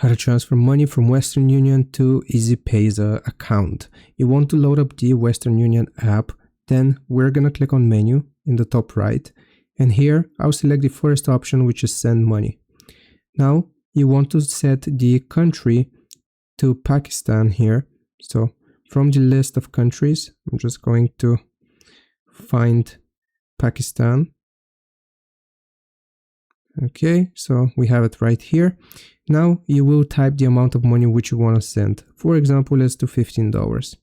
how to transfer money from Western Union to Easypaisa account. You want to load up the Western Union app, then we're gonna click on menu in the top right, and here I'll select the first option, which is send money. Now you want to set the country to Pakistan here. So from the list of countries, I'm just going to find Pakistan. Okay, so we have it right here. Now you will type the amount of money which you want to send. For example, let's do $15.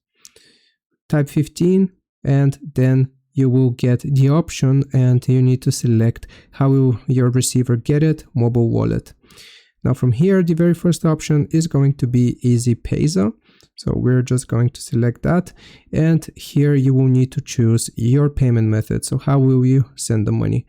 Type 15 and then you will get the option and you need to select how will your receiver get it, mobile wallet. Now from here, the very first option is going to be Easypaisa. So we're just going to select that. And here you will need to choose your payment method. So how will you send the money?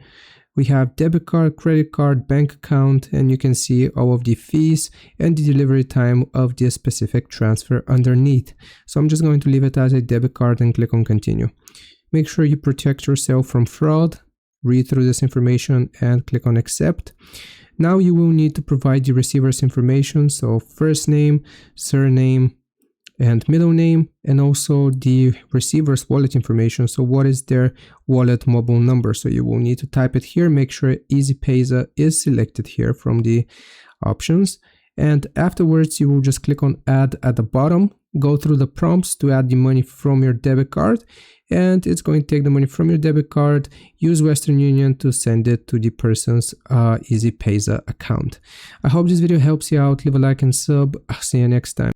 We have debit card, credit card, bank account, and you can see all of the fees and the delivery time of the specific transfer underneath. So I'm just going to leave it as a debit card and click on continue. Make sure you protect yourself from fraud. Read through this information and click on accept. Now you will need to provide the receiver's information. So first name, surname, and middle name, and also the receiver's wallet information. So what is their wallet mobile number? So you will need to type it here. Make sure Easypaisa is selected here from the options. And afterwards, you will just click on add at the bottom, go through the prompts to add the money from your debit card. And it's going to take the money from your debit card, use Western Union to send it to the person's Easypaisa account. I hope this video helps you out. Leave a like and sub. I'll see you next time.